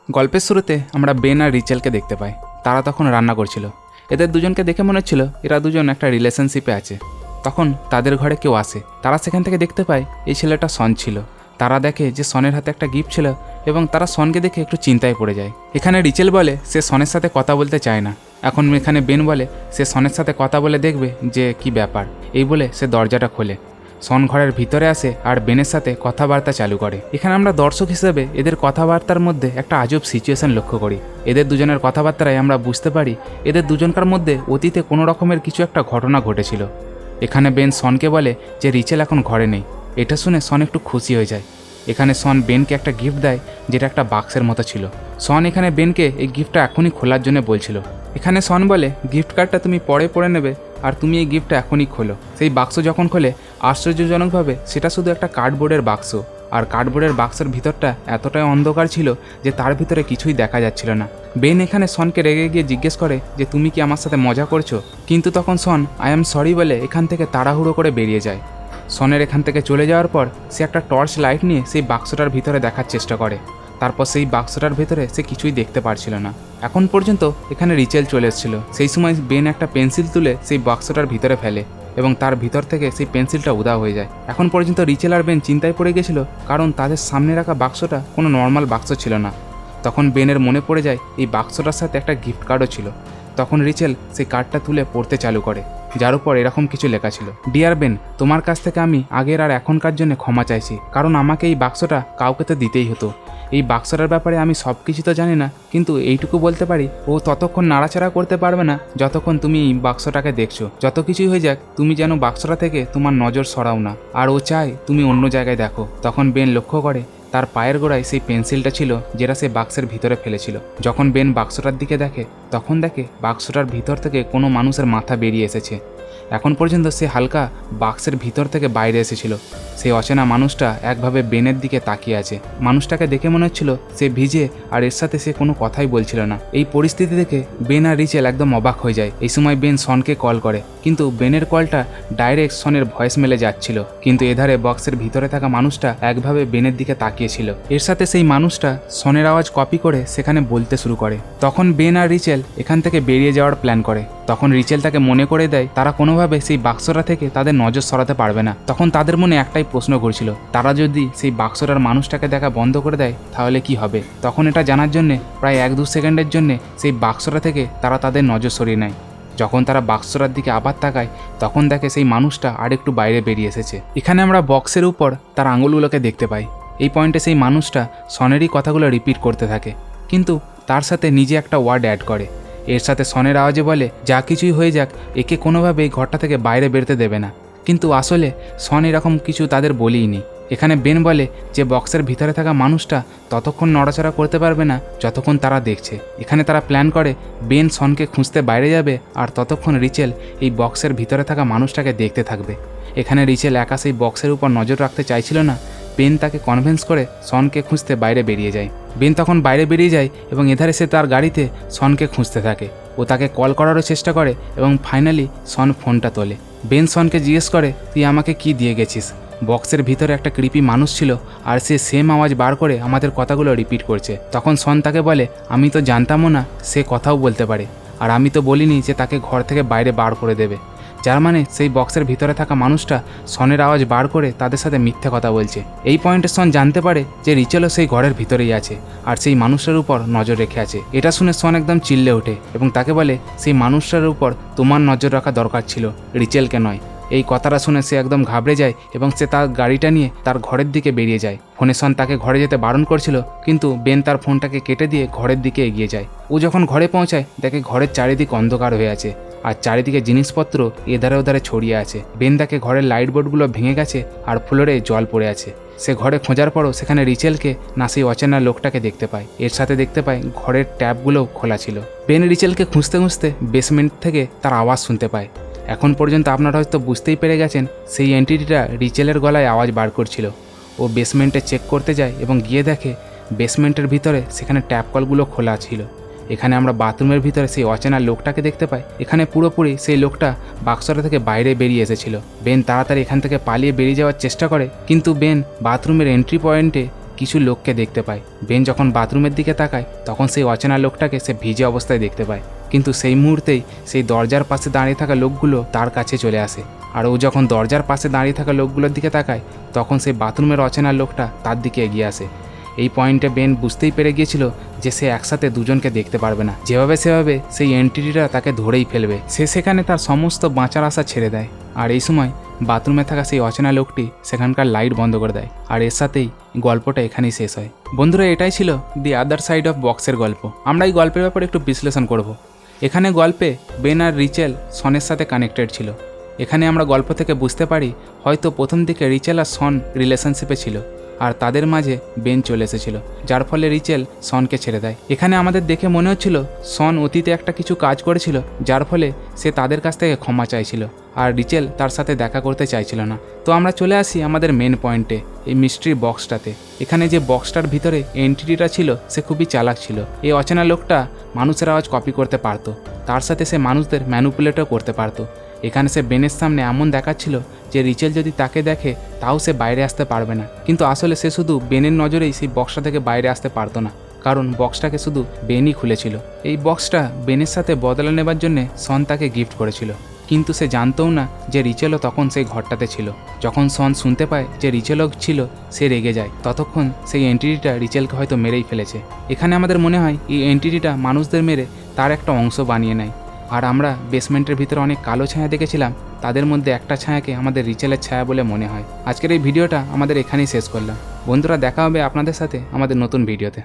গল্পের শুরুতে আমরা বেন আর রিচেলকে দেখতে পাই। তারা তখন রান্না করছিল। এদের দুজনকে দেখে মনে হচ্ছিল এরা দুজন একটা রিলেশনশিপে আছে। তখন তাদের ঘরে কেউ আসে। তারা সেখান থেকে দেখতে পায় এই ছেলেটা সন ছিল। তারা দেখে যে সনের হাতে একটা গিফট ছিল এবং তারা সনকে দেখে একটু চিন্তায় পড়ে যায়। এখানে রিচেল বলে সে সনের সাথে কথা বলতে চায় না। এখন এখানে বেন বলে সে সনের সাথে কথা বলে দেখবে যে কি ব্যাপার। এই বলে সে দরজাটা খোলে। সন ঘরের ভিতরে আসে আর বেনের সাথে কথাবার্তা চালু করে। এখানে আমরা দর্শক হিসেবে এদের কথাবার্তার মধ্যে একটা আজব সিচুয়েশন লক্ষ্য করি। এদের দুজনের কথাবার্তায় আমরা বুঝতে পারি এদের দুজনকার মধ্যে অতীতে কোনো রকমের কিছু একটা ঘটনা ঘটেছিল। এখানে বেন সনকে বলে যে রিচেল এখন ঘরে নেই। এটা শুনে সন একটু খুশি হয়ে যায়। এখানে সন বেনকে একটা গিফট দেয় যেটা একটা বাক্সের মতো ছিল। সন এখানে বেনকে এই গিফটটা এখনই খোলার জন্য বলছিল। এখানে সন বলে গিফট কার্ডটা তুমি পরে পড়ে নেবে আর তুমি এই গিফটটা এখনই খোলো। সেই বাক্স যখন খোলে আশ্চর্যজনকভাবে সেটা শুধু একটা কার্ডবোর্ডের বাক্স। আর কার্ডবোর্ডের বাক্সের ভিতরটা এতটাই অন্ধকার ছিল যে তার ভিতরে কিছুই দেখা যাচ্ছিল না। বেন এখানে সনকে রেগে গিয়ে জিজ্ঞেস করে যে তুমি কি আমার সাথে মজা করছো, কিন্তু তখন সন আই অ্যাম সরি বলে এখান থেকে তাড়াহুড়ো করে বেরিয়ে যায়। সনের এখান থেকে চলে যাওয়ার পর সে একটা টর্চ লাইট নিয়ে সেই বাক্সটার ভিতরে দেখার চেষ্টা করে। তারপর সেই বাক্সটার ভেতরে সে কিছুই দেখতে পারছিল না। এখন পর্যন্ত এখানে রিচেল চলে এসেছিল। সেই সময় বেন একটা পেন্সিল তুলে সেই বাক্সটার ভিতরে ফেলে এবং তার ভিতর থেকে সেই পেন্সিলটা উধাও হয়ে যায়। এখন পর্যন্ত রিচেল আর বেন চিন্তায় পড়ে গেছিল, কারণ তাদের সামনে রাখা বাক্সটা কোনো নর্মাল বাক্স ছিল না। তখন বেনের মনে পড়ে যায় এই বাক্সটার সাথে একটা গিফট কার্ডও ছিল। তখন রিচেল সেই কার্ডটা তুলে পড়তে চালু করে, যার উপর এরকম কিছু লেখা ছিল, ডিয়ার বেন, তোমার কাছ থেকে আমি আগের আর এখনকার জন্য ক্ষমা চাইছি, কারণ আমাকে এই বাক্সটা কাউকে তো দিতেই হতো। এই বাক্সটার ব্যাপারে আমি সব কিছু তো জানি না, কিন্তু এইটুকু বলতে পারি ও ততক্ষণ নাড়াচাড়া করতে পারবে না যতক্ষণ তুমি এই বাক্সটাকে দেখছো। যত কিছুই হয়ে যাক তুমি যেন বাক্সটা থেকে তোমার নজর সরাও না, আর ও চায় তুমি অন্য জায়গায় দেখো। তখন বেন লক্ষ্য করে তার পায়ের গোড়ায় সেই পেন্সিলটা ছিল যেটা সে বাক্সের ভিতরে ফেলেছিল। যখন বেন বাক্সটার দিকে দেখে তখন দেখে বাক্সটার ভিতর থেকে কোনো মানুষের মাথা বেরিয়ে এসেছে। এখন পর্যন্ত সে হালকা বাক্সের ভিতর থেকে বাইরে এসেছিল। সেই অচেনা মানুষটা একভাবে বেনের দিকে তাকিয়ে আছে। মানুষটাকে দেখে মনে হচ্ছিল সে ভিজে আর এর সাথে সে কোনো কথাই বলছিল না। এই পরিস্থিতি দেখে বেন আর রিচেল একদম অবাক হয়ে যায়। এই সময় বেন সনকে কল করে, কিন্তু বেনের কলটা ডাইরেক্ট সনের ভয়েস মেলে যাচ্ছিল। কিন্তু এধারে বক্সের ভিতরে থাকা মানুষটা একভাবে বেনের দিকে তাকিয়েছিল। এর সাথে সেই মানুষটা সনের আওয়াজ কপি করে সেখানে বলতে শুরু করে। তখন বেন আর রিচেল এখান থেকে বেরিয়ে যাওয়ার প্ল্যান করে। তখন রিচেল তাকে মনে করে দেয় তারা কোনোভাবে সেই বাক্সটা থেকে তাদের নজর সরাতে পারবে না। তখন তাদের মনে একটাই প্রশ্ন করছিল, তারা যদি সেই বাক্সটার মানুষটাকে দেখা বন্ধ করে দেয় তাহলে কি হবে। তখন এটা জানার জন্য প্রায় 1-2 সেকেন্ডের জন্য সেই বাক্সটা থেকে তারা তাদের নজর সরিয়ে নেয়। যখন তারা বাক্সটার দিকে আবার তাকায় তখন দেখে সেই মানুষটা আরেকটু বাইরে বেরিয়ে এসেছে। এখানে আমরা বক্সের উপর তার আঙুলগুলোকে দেখতে পাই। এই পয়েন্টে সেই মানুষটা সনেরই কথাগুলো রিপিট করতে থাকে, কিন্তু তার সাথে নিজে একটা ওয়ার্ড অ্যাড করে। এর সাথে সনের আওয়াজে বলে যা কিছুই হয়ে যাক একে কোনোভাবে এই ঘরটা থেকে বাইরে বেরোতে দেবে না। কিন্তু আসলে সন এরকম কিছু তাদের বলেইনি। এখানে বেন বলে যে বক্সের ভিতরে থাকা মানুষটা ততক্ষণ নড়াচড়া করতে পারবে না যতক্ষণ তারা দেখছে। এখানে তারা প্ল্যান করে বেন সনকে খুঁজতে বাইরে যাবে আর ততক্ষণ রিচেল এই বক্সের ভিতরে থাকা মানুষটাকে দেখতে থাকবে। এখানে রিচেল একা সেই বক্সের উপর নজর রাখতে চাইছিল না। বেন তাকে কনভিন্স করে সনকে খুঁজতে বাইরে বেরিয়ে যায়। বেন তখন বাইরে বেরিয়ে যায় এবং এধারে সে তার গাড়িতে সনকে খুঁজতে থাকে। ও তাকে কল করারও চেষ্টা করে এবং ফাইনালি সন ফোনটা তোলে। বেন সনকে জিজ্ঞেস করে তুই আমাকে কি দিয়ে গেছিস। বক্সের ভিতরে একটা ক্রিপি মানুষ ছিল আর সে সেম আওয়াজ বার করে আমাদের কথাগুলো রিপিট করছে। তখন সন তাকে বলে আমি তো জানতামও না সে কথাও বলতে পারে, আর আমি তো বলিনি যে তাকে ঘর থেকে বাইরে বার করে দেবে। যার মানে সেই বক্সের ভিতরে থাকা মানুষটা সনের আওয়াজ বার করে তাদের সাথে মিথ্যে কথা বলছে। এই পয়েন্টে সন জানতে পারে যে রিচেলও সেই ঘরের ভিতরেই আছে আর সেই মানুষটার উপর নজর রেখে আছে। এটা শুনে সন একদম চিল্লে ওঠে এবং তাকে বলে সেই মানুষটার উপর তোমার নজর রাখা দরকার ছিল, রিচেলকে নয়। এই কথাটা শুনে সে একদম ঘাবড়ে যায় এবং সে তার গাড়িটা নিয়ে তার ঘরের দিকে বেরিয়ে যায়। ফোনে সন তাকে ঘরে যেতে বারণ করছিল, কিন্তু বেন তার ফোনটাকে কেটে দিয়ে ঘরের দিকে এগিয়ে যায়। ও যখন ঘরে পৌঁছায় দেখে ঘরের চারিদিক অন্ধকার হয়ে আছে আর চারিদিকে জিনিসপত্র এধারে ওধারে ছড়িয়ে আছে। বেন দেখে ঘরের লাইট বোর্ডগুলো ভেঙে গেছে আর ফ্লোরে জল পড়ে আছে। সে ঘরে খোঁজার পরও সেখানে রিচেলকে না সেই অচেনা লোকটাকে দেখতে পায়। এর সাথে দেখতে পায় ঘরের ট্যাপগুলোও খোলা ছিল। বেন রিচেলকে খুঁজতে খুঁজতে বেসমেন্ট থেকে তার আওয়াজ শুনতে পায়। এখন পর্যন্ত আপনারা হয়তো বুঝতেই পেরে গেছেন সেই এন্টিটিটা রিচেলের গলায় আওয়াজ বার করছিল। ও বেসমেন্টে চেক করতে যায় এবং গিয়ে দেখে বেসমেন্টের ভিতরে সেখানে ট্যাপ কলগুলো খোলা ছিল। এখানে আমরা বাথরুমের ভিতরে সেই অচেনা লোকটাকে দেখতে পাই। এখানে পুরোপুরি সেই লোকটা বাক্সটা থেকে বাইরে বেরিয়ে এসেছিল। বেন তাড়াতাড়ি এখান থেকে পালিয়ে বেরিয়ে যাওয়ার চেষ্টা করে, কিন্তু বেন বাথরুমের এন্ট্রি পয়েন্টে কিছু লোককে দেখতে পায়। বেন যখন বাথরুমের দিকে তাকায় তখন সেই অচেনা লোকটাকে সে ভিজে অবস্থায় দেখতে পায়, কিন্তু সেই মুহূর্তেই সেই দরজার পাশে দাঁড়িয়ে থাকা লোকগুলো তার কাছে চলে আসে। আর ও যখন দরজার পাশে দাঁড়িয়ে থাকা লোকগুলোর দিকে তাকায় তখন সেই বাথরুমের অচেনা লোকটা তার দিকে এগিয়ে আসে। এই পয়েন্টে বেন বুঝতেই পেরে গিয়েছিল যে সে একসাথে দুজনকে দেখতে পারবে না, যেভাবে সেভাবে সেই এন্টিটিটা তাকে ধরেই ফেলবে। সে সেখানে তার সমস্ত বাঁচার আশা ছেড়ে দেয়। আর এই সময় বাথরুমে থাকা সেই অচেনা লোকটি সেখানকার লাইট বন্ধ করে দেয়। আর এর সাথেই গল্পটা এখানেই শেষ হয়। বন্ধুরা, এটাই ছিল দি আদার সাইড অফ বক্সের গল্প। আমরা এই গল্পের ব্যাপারে একটু বিশ্লেষণ করব। এখানে গল্পে বেন আর রিচেল সনের সাথে কানেক্টেড ছিল। এখানে আমরা গল্প থেকে বুঝতে পারি হয়তো প্রথম দিকে রিচেল আর সন রিলেশনশিপে ছিল, আর তাদের মাঝে বেন চলে এসেছিল, যার ফলে রিচেল সনকে ছেড়ে দেয়। এখানে আমাদের দেখে মনে হচ্ছিল সন অতীতে একটা কিছু কাজ করেছিল, যার ফলে সে তাদের কাছ থেকে ক্ষমা চাইছিল, আর রিচেল তার সাথে দেখা করতে চাইছিল না। তো আমরা চলে আসি আমাদের মেন পয়েন্টে, এই মিস্ট্রি বক্সটাতে। এখানে যে বক্সটার ভিতরে এন্টিটিটা ছিল সে খুবই চালাক ছিল। এই অচেনা লোকটা মানুষের আওয়াজ কপি করতে পারতো, তার সাথে সে মানুষদের ম্যানুপুলেটও করতে পারতো। এখানে সে বেনের সামনে এমন দেখাচ্ছিল যে রিচেল যদি তাকে দেখে তাও সে বাইরে আসতে পারবে না, কিন্তু আসলে সে শুধু বেনের নজরেই সেই বক্সটা থেকে বাইরে আসতে পারতো না, কারণ বক্সটাকে শুধু বেনই খুলেছিল। এই বক্সটা বেনের সাথে বদলা নেবার জন্যে সন তাকে গিফট করেছিল, কিন্তু সে জানতও না যে রিচেলও তখন সেই ঘরটাতে ছিল। যখন সন শুনতে পায় যে রিচেলও ছিল, সে রেগে যায়। ততক্ষণ সেই এন্টিটিটা রিচেলকে হয়তো মেরেই ফেলেছে। এখানে আমাদের মনে হয় এই এন্টিটিটা মানুষদের মেরে তার একটা অংশ বানিয়ে নেয়। আর আমরা বেসমেন্টের ভিতরে অনেক কালো ছায়া দেখেছিলাম, তাদের মধ্যে একটা ছায়াকে আমাদের রিচেলের ছায়া বলে মনে হয়। আজকের এই ভিডিওটা আমাদের এখানেই শেষ করলাম। বন্ধুরা, দেখা হবে আপনাদের সাথে আমাদের নতুন ভিডিওতে।